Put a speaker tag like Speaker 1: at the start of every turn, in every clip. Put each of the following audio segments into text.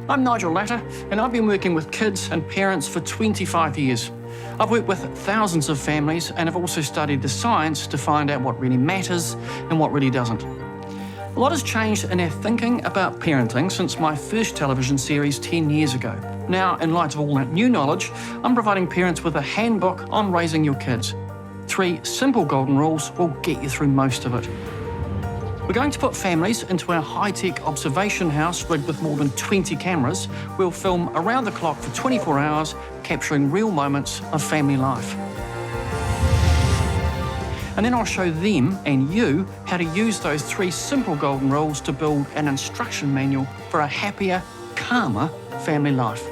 Speaker 1: I'm Nigel Latter, and I've been working with kids and parents for 25 years. I've worked with thousands of families and have also studied the science to find out what really matters and what really doesn't. A lot has changed in our thinking about parenting since my first television series 10 years ago. Now, in light of all that new knowledge, I'm providing parents with a handbook on raising your kids. 3 simple golden rules will get you through most of it. We're going to put families into our high-tech observation house rigged with more than 20 cameras. We'll film around the clock for 24 hours, capturing real moments of family life. And then I'll show them and you how to use those 3 simple golden rules to build an instruction manual for a happier, calmer family life.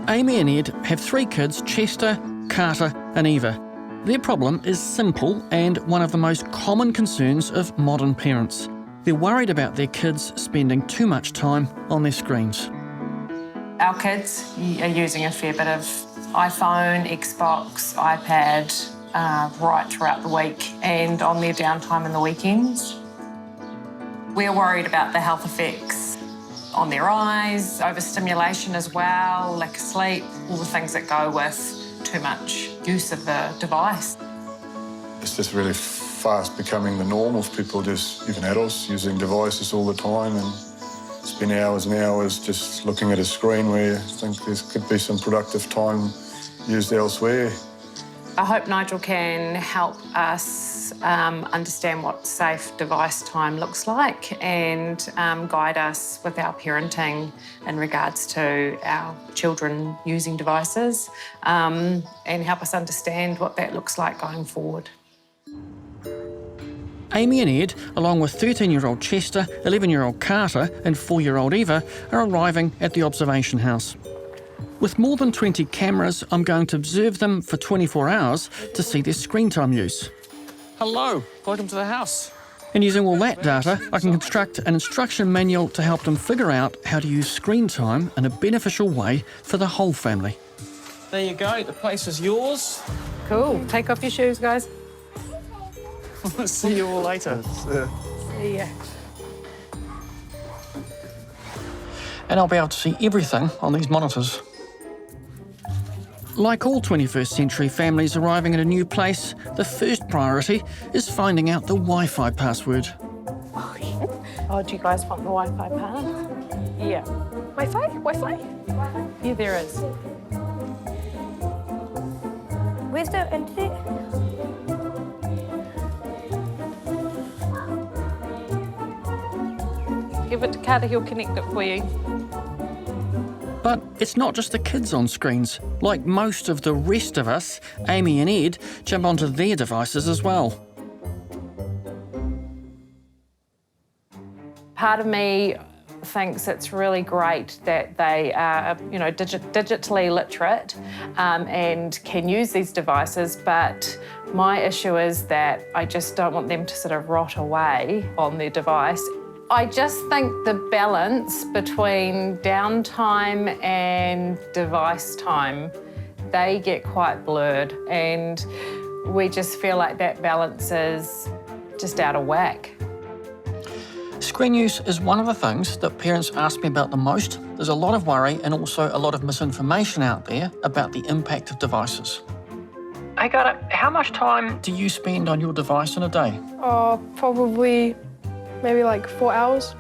Speaker 1: Amy and Ed have 3 kids, Chester, Carter and Eva. Their problem is simple and one of the most common concerns of modern parents. They're worried about their kids spending too much time on their screens.
Speaker 2: Our kids are using a fair bit of iPhone, Xbox, iPad, right throughout the week and on their downtime in the weekends. We're worried about the health effects on their eyes, overstimulation as well, lack of sleep, all the things that go with too much use of the device.
Speaker 3: It's just really fast becoming the norm of people, just even adults, using devices all the time and spend hours and hours just looking at a screen where I think there could be some productive time used elsewhere.
Speaker 2: I hope Nigel can help us understand what safe device time looks like and guide us with our parenting in regards to our children using devices and help us understand what that looks like going forward.
Speaker 1: Amy and Ed, along with 13-year-old Chester, 11-year-old Carter and 4-year-old Eva, are arriving at the observation house. With more than 20 cameras, I'm going to observe them for 24 hours to see their screen time use. Hello, welcome to the house. And using all that data, I can construct an instruction manual to help them figure out how to use screen time in a beneficial way for the whole family. There you go, the place is yours.
Speaker 2: Cool. Take off your shoes, guys.
Speaker 1: See you all later.
Speaker 2: See ya.
Speaker 1: And I'll be able to see everything on these monitors. Like all 21st century families arriving at a new place, the first priority is finding out the Wi-Fi password.
Speaker 2: Oh, do you guys want the Wi-Fi pass? Yeah. Wi-Fi? Wi-Fi? Yeah, there is.
Speaker 4: Where's the internet?
Speaker 2: Give it to Carter, he'll connect it for you.
Speaker 1: But it's not just the kids on screens. Like most of the rest of us, Amy and Ed jump onto their devices as well.
Speaker 2: Part of me thinks it's really great that they are, digitally literate and can use these devices, but my issue is that I just don't want them to sort of rot away on their device. I just think the balance between downtime and device time, they get quite blurred, and we just feel like that balance is just out of whack.
Speaker 1: Screen use is one of the things that parents ask me about the most. There's a lot of worry and also a lot of misinformation out there about the impact of devices. Hey, Carter, how much time do you spend on your device in a day?
Speaker 4: Probably maybe like 4 hours.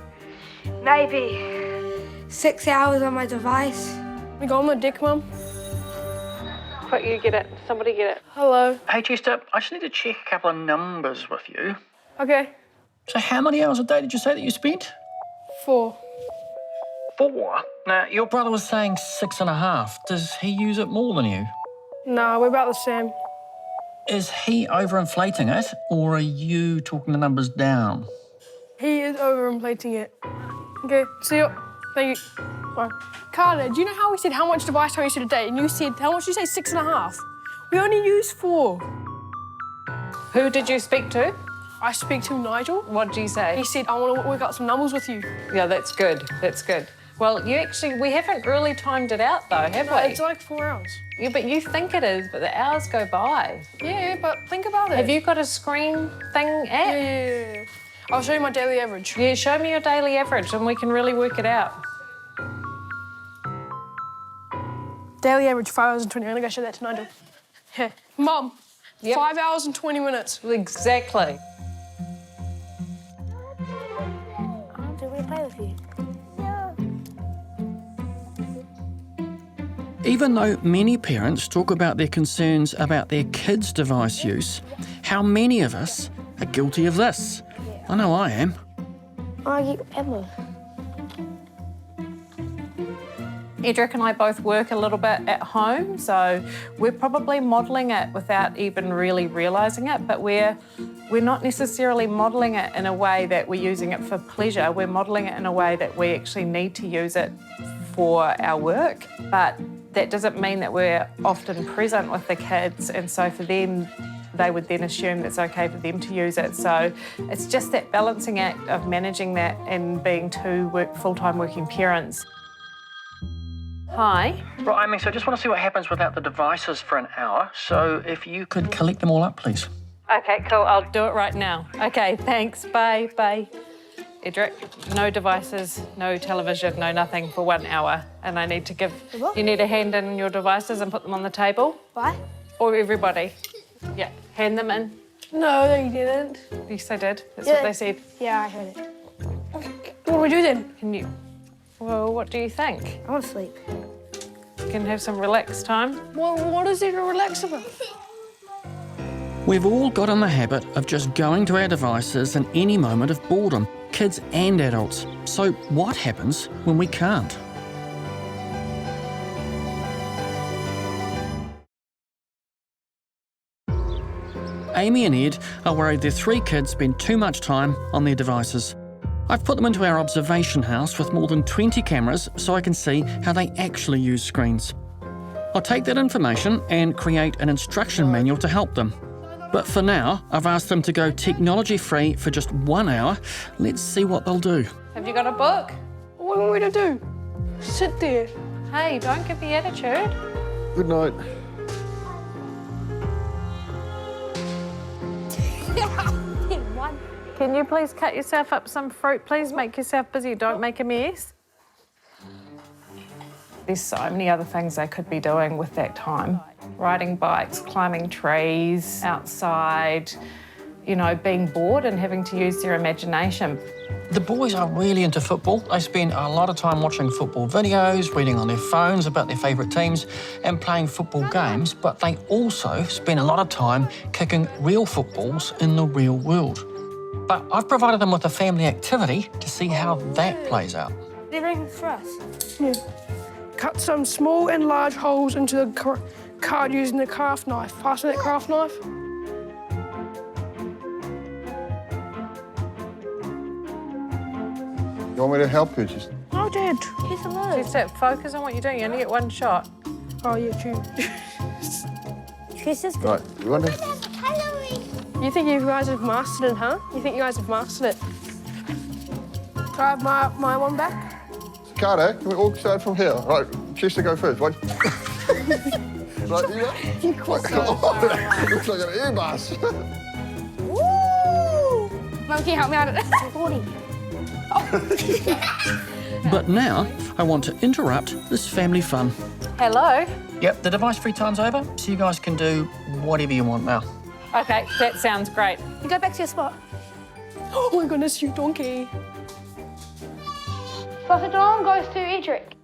Speaker 4: Maybe 6 hours on my device. We go on the dick, Mum.
Speaker 2: Quick, you get it. Somebody get it.
Speaker 4: Hello.
Speaker 1: Hey, Chester, I just need to check a couple of numbers with you.
Speaker 4: Okay.
Speaker 1: So how many hours a day did you say that you spent?
Speaker 4: 4.
Speaker 1: 4? Now, your brother was saying 6.5. Does he use it more than you?
Speaker 4: No, we're about the same.
Speaker 1: Is he overinflating it, or are you talking the numbers down?
Speaker 4: He is overinflating it. Okay, see you. Thank you. Bye. Carter, do you know how we said how much device time you said a day? And you said, how much did you say? 6.5. We only use 4.
Speaker 2: Who did you speak to?
Speaker 4: I speak to Nigel.
Speaker 2: What did you say?
Speaker 4: He said, I want to work out some numbers with you.
Speaker 2: Yeah, that's good. That's good. Well, we haven't really timed it out though, have we?
Speaker 4: It's like 4 hours.
Speaker 2: Yeah, but you think it is, but the hours go by.
Speaker 4: Yeah, but think about it.
Speaker 2: Have you got a screen thing app?
Speaker 4: Yeah. I'll show you my daily average.
Speaker 2: Yeah, show me your daily average and we can really work it out.
Speaker 4: Daily average, 5 hours and 20. I'm gonna go show that to Nigel. Here. Mum,
Speaker 2: Yep.
Speaker 4: 5 hours and 20 minutes.
Speaker 2: Exactly.
Speaker 5: Do we play with you?
Speaker 1: Even though many parents talk about their concerns about their kids' device use, how many of us are guilty of this? I know I am.
Speaker 5: Emma.
Speaker 2: Edric and I both work a little bit at home, so we're probably modelling it without even really realising it, but we're not necessarily modelling it in a way that we're using it for pleasure. We're modelling it in a way that we actually need to use it for our work, but that doesn't mean that we're often present with the kids, and so for them, they would then assume it's okay for them to use it. So it's just that balancing act of managing that and being two full-time working parents. Hi.
Speaker 1: Right, Amy, so I just want to see what happens without the devices for an hour. So if you could collect them all up, please.
Speaker 2: Okay, cool. I'll do it right now. Okay, thanks. Bye, bye. Edric, no devices, no television, no nothing for 1 hour. And I need to give...
Speaker 5: What?
Speaker 2: You need to hand in your devices and put them on the table.
Speaker 5: Why?
Speaker 2: Or everybody. Yeah, hand them in.
Speaker 4: No, you didn't.
Speaker 2: Yes, I did. That's
Speaker 5: Yeah.
Speaker 2: what they said.
Speaker 5: Yeah, I heard it.
Speaker 4: What do we do then?
Speaker 2: Can you... Well, what do you think?
Speaker 5: I want to sleep.
Speaker 2: You can have some relaxed time.
Speaker 4: What is there to relax about?
Speaker 1: We've all got in the habit of just going to our devices in any moment of boredom, kids and adults. So what happens when we can't? Amy and Ed are worried their 3 kids spend too much time on their devices. I've put them into our observation house with more than 20 cameras so I can see how they actually use screens. I'll take that information and create an instruction manual to help them. But for now, I've asked them to go technology-free for just 1 hour. Let's see what they'll do.
Speaker 2: Have you got a book?
Speaker 4: What want we to do? Sit there.
Speaker 2: Hey, don't give the attitude.
Speaker 3: Good night.
Speaker 5: One.
Speaker 2: Can you please cut yourself up some fruit? Please make yourself busy. Don't make a mess. There's so many other things they could be doing with that time. Riding bikes, climbing trees, outside, you know, being bored and having to use their imagination.
Speaker 1: The boys are really into football. They spend a lot of time watching football videos, reading on their phones about their favourite teams and playing football games, but they also spend a lot of time kicking real footballs in the real world. But I've provided them with a family activity to see how that plays out.
Speaker 5: Everything for us.
Speaker 4: Yeah. Cut some small and large holes into the card using the craft knife. Pass me that craft knife.
Speaker 3: You want me to help you? Just
Speaker 4: Oh, Dad.
Speaker 5: Here's a load.
Speaker 2: Just sit, focus on what you're doing. You only get one shot.
Speaker 4: Oh, yeah, true.
Speaker 5: Chris is
Speaker 3: right. You want to?
Speaker 4: You think you guys have mastered it, huh? You think you guys have mastered it? Can I have my one back?
Speaker 3: Carter, can we all start from here? Right, Chester, go first. Right. Right, you go. Looks like an air-bus.
Speaker 5: Woo!
Speaker 4: Mum, can you help me out at it?
Speaker 5: 40.
Speaker 1: But now, I want to interrupt this family fun.
Speaker 2: Hello.
Speaker 1: Yep, the device-free time's over, so you guys can do whatever you want now.
Speaker 2: Okay, that sounds great.
Speaker 5: You go back to your spot.
Speaker 4: Oh my goodness, you donkey.
Speaker 5: Prophet Dawn goes to Edric.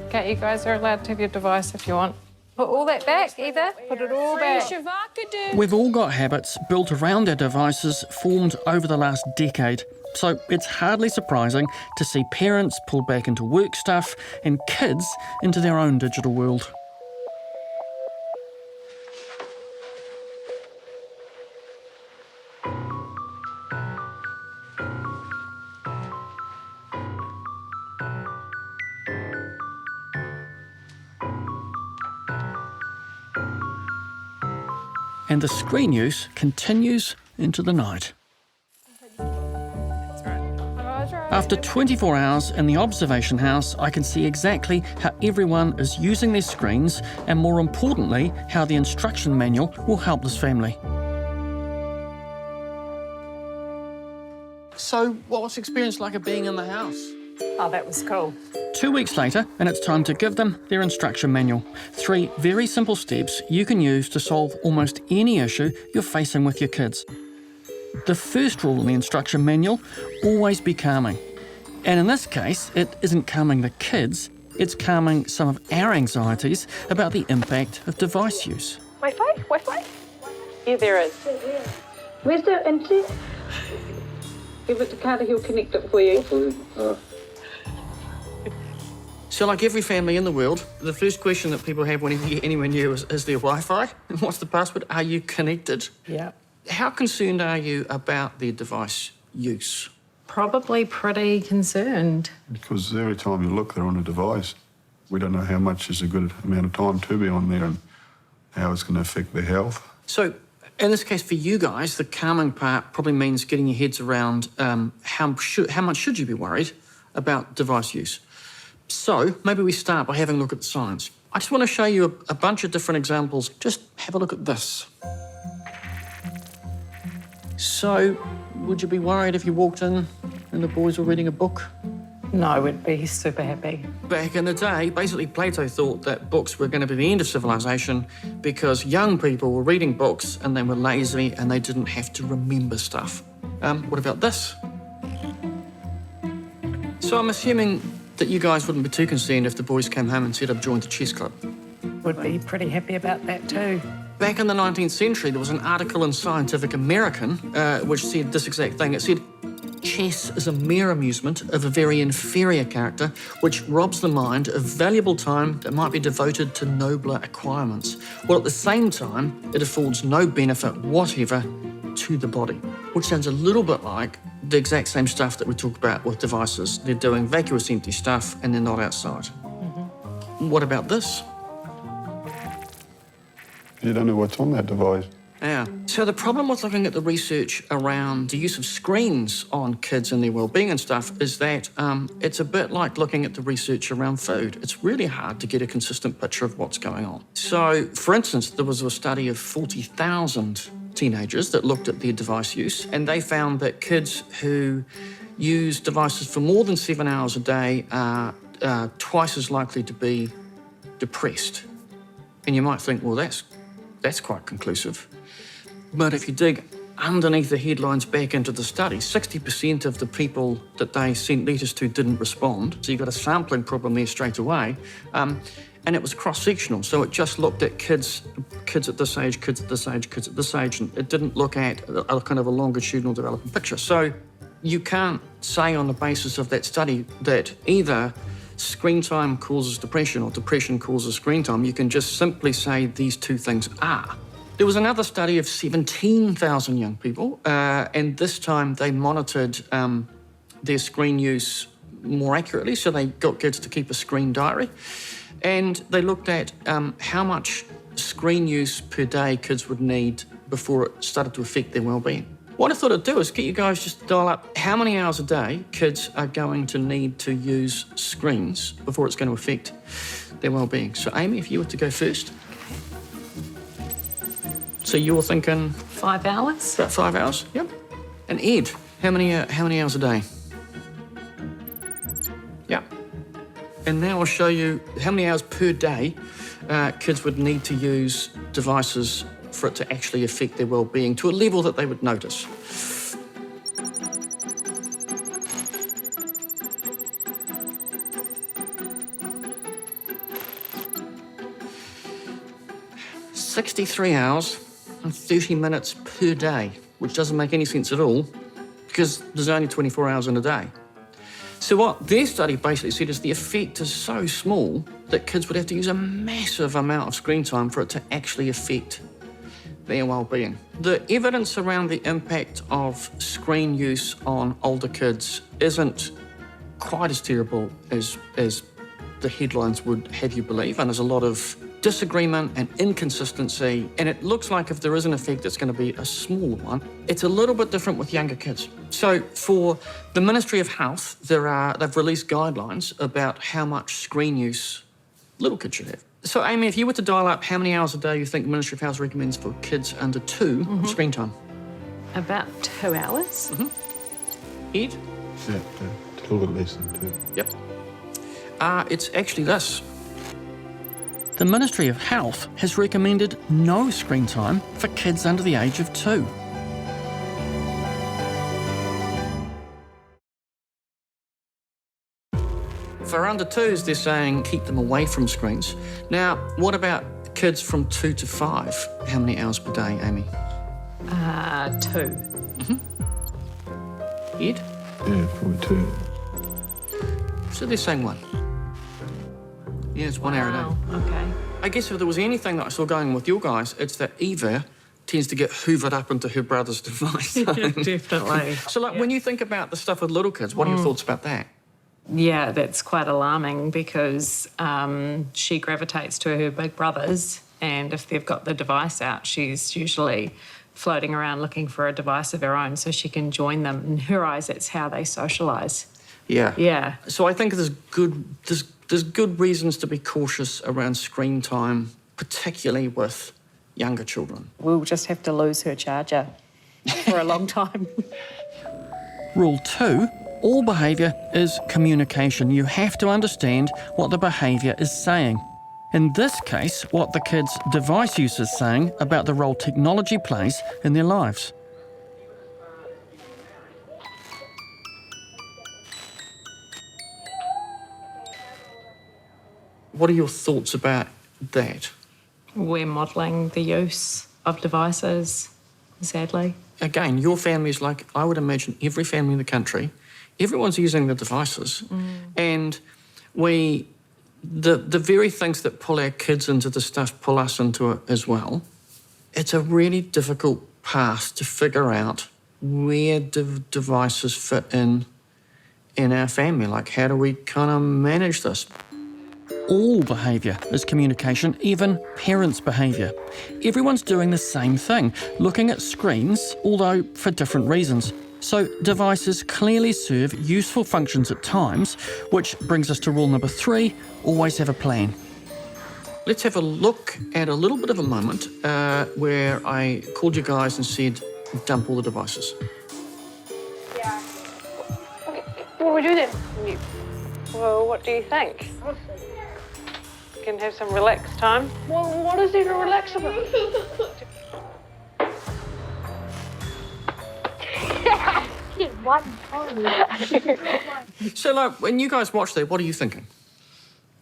Speaker 2: Okay, you guys are allowed to have your device if you want. Put all that back, either. Put it all back.
Speaker 1: We've all got habits built around our devices formed over the last decade. So it's hardly surprising to see parents pull back into work stuff and kids into their own digital world. And the screen use continues into the night. After 24 hours in the observation house, I can see exactly how everyone is using their screens and, more importantly, how the instruction manual will help this family. So, what was the experience like of being in the house?
Speaker 2: Oh, that was cool.
Speaker 1: 2 weeks later, and it's time to give them their instruction manual. 3 very simple steps you can use to solve almost any issue you're facing with your kids. The first rule in the instruction manual, always be calming. And in this case, it isn't calming the kids, it's calming some of our anxieties about the impact of device use.
Speaker 5: Wi-Fi? Wi-Fi?
Speaker 2: Yeah, there is.
Speaker 5: Where's the internet?
Speaker 2: Give it to Carter, he'll connect it for you.
Speaker 1: So like every family in the world, the first question that people have when they get anywhere new is there Wi-Fi? And what's the password? Are you connected?
Speaker 2: Yeah.
Speaker 1: How concerned are you about their device use?
Speaker 2: Probably pretty concerned.
Speaker 3: Because every time you look, they're on a device. We don't know how much is a good amount of time to be on there and how it's going to affect their health.
Speaker 1: So in this case, for you guys, the calming part probably means getting your heads around how much should you be worried about device use. So maybe we start by having a look at the science. I just want to show you a bunch of different examples. Just have a look at this. So, would you be worried if you walked in and the boys were reading a book?
Speaker 2: No, I would be super happy.
Speaker 1: Back in the day, basically Plato thought that books were going to be the end of civilization because young people were reading books and they were lazy and they didn't have to remember stuff. What about this? So I'm assuming that you guys wouldn't be too concerned if the boys came home and said, I've joined the chess club.
Speaker 2: Would be pretty happy about that too.
Speaker 1: Back in the 19th century, there was an article in Scientific American which said this exact thing. It said, chess is a mere amusement of a very inferior character which robs the mind of valuable time that might be devoted to nobler acquirements, while at the same time it affords no benefit whatever to the body. Which sounds a little bit like the exact same stuff that we talk about with devices. They're doing vacuous empty stuff and they're not outside. Mm-hmm. What about this?
Speaker 3: You don't know what's on that device.
Speaker 1: Yeah. So the problem with looking at the research around the use of screens on kids and their well-being and stuff is that it's a bit like looking at the research around food. It's really hard to get a consistent picture of what's going on. So, for instance, there was a study of 40,000 teenagers that looked at their device use, and they found that kids who use devices for more than 7 hours a day are twice as likely to be depressed. And you might think, well, that's quite conclusive. But if you dig underneath the headlines back into the study, 60% of the people that they sent letters to didn't respond. So you've got a sampling problem there straight away. And it was cross-sectional. So it just looked at kids at this age, kids at this age, kids at this age, and it didn't look at a kind of a longitudinal developing picture. So you can't say on the basis of that study that either screen time causes depression or depression causes screen time. You can just simply say these two things are. There was another study of 17,000 young people, and this time they monitored their screen use more accurately, so they got kids to keep a screen diary, and they looked at how much screen use per day kids would need before it started to affect their well-being. What I thought I'd do is get you guys just to dial up how many hours a day kids are going to need to use screens before it's going to affect their well-being. So Amy, if you were to go first. So you were thinking
Speaker 2: 5 hours?
Speaker 1: about 5 hours? Yep. And Ed, how many hours a day? Yeah. And now I'll show you how many hours per day kids would need to use devices for it to actually affect their well-being to a level that they would notice. "63 hours and 30 minutes per day, which doesn't make any sense at all because there's only 24 hours in a day. So what their study basically said is the effect is so small that kids would have to use a massive amount of screen time for it to actually affect their well-being. The evidence around the impact of screen use on older kids isn't quite as terrible as the headlines would have you believe, and there's a lot of disagreement and inconsistency, and it looks like if there is an effect, it's going to be a smaller one. It's a little bit different with younger kids. So for the Ministry of Health, they've released guidelines about how much screen use little kids should have. So, Amy, if you were to dial up how many hours a day you think the Ministry of Health recommends for kids under 2 of screen time?
Speaker 2: About 2 hours.
Speaker 1: Ed?
Speaker 6: Yeah, a little bit less than 2.
Speaker 1: Yep. It's actually this. The Ministry of Health has recommended no screen time for kids under the age of 2. For under 2s, they're saying keep them away from screens. Now, what about kids from 2 to 5? How many hours per day, Amy?
Speaker 2: 2.
Speaker 1: Ed?
Speaker 6: Yeah, probably 2.
Speaker 1: So they're saying 1. Yeah, it's 1 hour a day.
Speaker 2: Wow, okay.
Speaker 1: I guess if there was anything that I saw going with you guys, it's that Eva tends to get hoovered up into her brother's device.
Speaker 2: Definitely.
Speaker 1: So, like, when you think about the stuff with little kids, what are your thoughts about that?
Speaker 2: Yeah, that's quite alarming because she gravitates to her big brothers, and if they've got the device out, she's usually floating around looking for a device of her own so she can join them. In her eyes, that's how they socialise.
Speaker 1: Yeah.
Speaker 2: Yeah.
Speaker 1: So I think there's good reasons to be cautious around screen time, particularly with younger children.
Speaker 2: We'll just have to lose her charger for a long time.
Speaker 1: Rule 2, all behaviour is communication. You have to understand what the behaviour is saying. In this case, what the kids' device use is saying about the role technology plays in their lives. What are your thoughts about that?
Speaker 2: We're modelling the use of devices, sadly.
Speaker 1: Again, your family's like, I would imagine every family in the country, everyone's using the devices. And the very things that pull our kids into the stuff pull us into it as well. It's a really difficult path to figure out where devices fit in our family. Like, how do we kind of manage this? All behaviour is communication, even parents' behaviour. Everyone's doing the same thing, looking at screens, although for different reasons. So devices clearly serve useful functions at times, which brings us to rule number 3, always have a plan. Let's have a look at a little bit of a moment where I called you guys and said, dump all the devices.
Speaker 5: Yeah. Okay, what would you do then?
Speaker 2: Well, what do you think? We can have some relaxed time.
Speaker 5: Well, what is there to relax about?
Speaker 1: So, like, when you guys watch that, what are you thinking?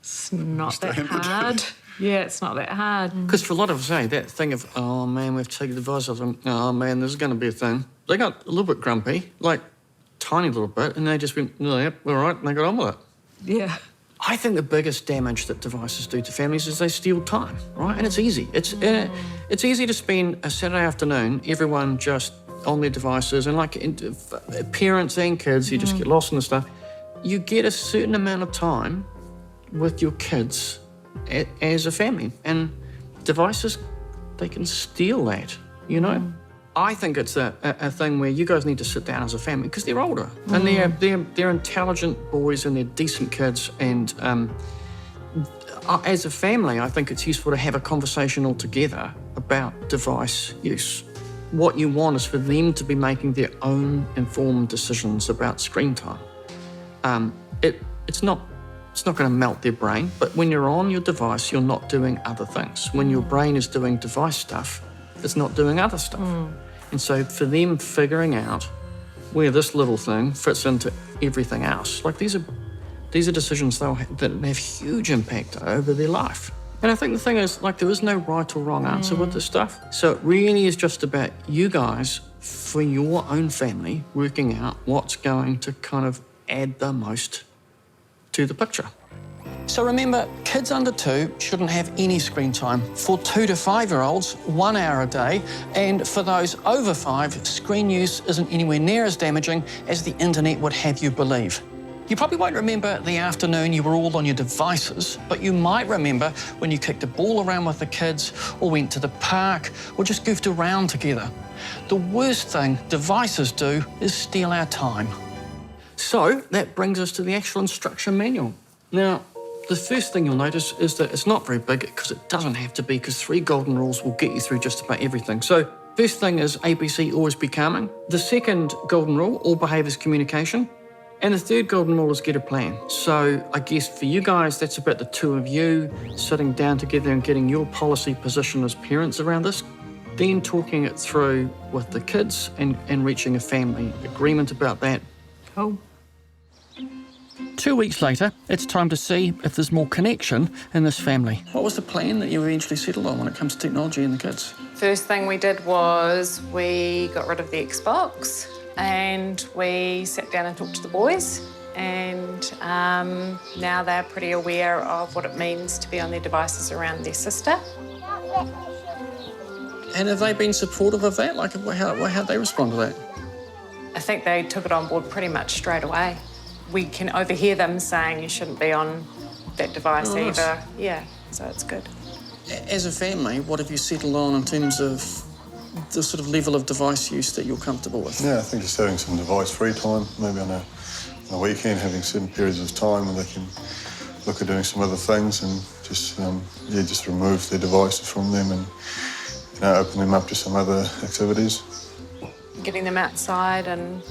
Speaker 2: It's not that hard. Yeah, it's not that hard.
Speaker 1: Because for a lot of us, that thing of, oh man, we've taken the device off them, oh man, there's going to be a thing. They got a little bit grumpy, like, tiny little bit, and they just went, oh, yep, all right, and they got on with it.
Speaker 2: Yeah.
Speaker 1: I think the biggest damage that devices do to families is they steal time, right? And it's easy. It's easy to spend a Saturday afternoon, everyone just on their devices, and like parents and kids, you just get lost in the stuff. You get a certain amount of time with your kids as a family, and devices, they can steal that, you know? I think it's a thing where you guys need to sit down as a family because they're older and they're intelligent boys and they're decent kids, and as a family, I think it's useful to have a conversation all together about device use. What you want is for them to be making their own informed decisions about screen time. It's not going to melt their brain, but when you're on your device, you're not doing other things. When your brain is doing device stuff, it's not doing other stuff. And so for them figuring out where this little thing fits into everything else, like these are decisions that have huge impact over their life. And I think the thing is, like, there is no right or wrong answer with this stuff. So it really is just about you guys, for your own family, working out what's going to kind of add the most to the picture. So remember, kids under 2 shouldn't have any screen time. For 2 to 5-year-olds, 1 hour a day. And for those over 5, screen use isn't anywhere near as damaging as the internet would have you believe. You probably won't remember the afternoon you were all on your devices, but you might remember when you kicked a ball around with the kids, or went to the park, or just goofed around together. The worst thing devices do is steal our time. So that brings us to the actual instruction manual. Now, the first thing you'll notice is that it's not very big, because it doesn't have to be, because 3 golden rules will get you through just about everything. So first thing is ABC, always be calming. The second golden rule, all behaviours communication. And the third golden rule is get a plan. So I guess for you guys, that's about the 2 of you sitting down together and getting your policy position as parents around this. Then talking it through with the kids and reaching a family agreement about that.
Speaker 2: Cool.
Speaker 1: 2 weeks later, it's time to see if there's more connection in this family. What was the plan that you eventually settled on when it comes to technology and the kids?
Speaker 2: First thing we did was we got rid of the Xbox and we sat down and talked to the boys, and now they're pretty aware of what it means to be on their devices around their sister.
Speaker 1: And have they been supportive of that? Like, how'd they respond to that?
Speaker 2: I think they took it on board pretty much straight away. We can overhear them saying you shouldn't be on that device
Speaker 1: nice.
Speaker 2: either. Yeah, so it's good.
Speaker 1: As a family, what have you settled on in terms of the sort of level of device use that you're comfortable with?
Speaker 3: Yeah, I think just having some device-free time, maybe on a weekend, having certain periods of time where they can look at doing some other things and just, just remove their devices from them and, open them up to some other activities.
Speaker 2: Getting them outside and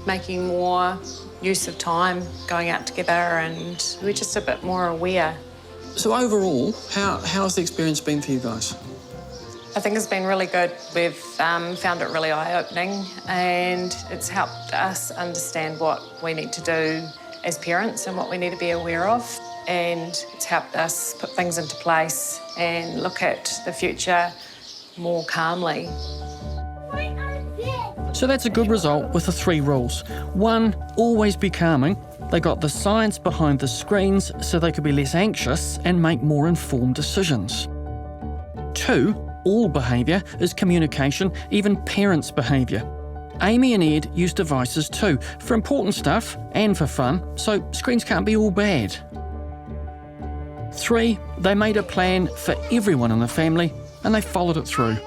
Speaker 2: making more use of time, going out together, and we're just a bit more aware.
Speaker 1: So overall, how's the experience been for you guys?
Speaker 2: I think it's been really good. We've found it really eye-opening, and it's helped us understand what we need to do as parents and what we need to be aware of, and it's helped us put things into place and look at the future more calmly.
Speaker 1: So that's a good result with the 3 rules. 1, always be calming. They got the science behind the screens so they could be less anxious and make more informed decisions. 2, all behaviour is communication, even parents' behaviour. Amy and Ed use devices too, for important stuff and for fun, so screens can't be all bad. 3, they made a plan for everyone in the family and they followed it through.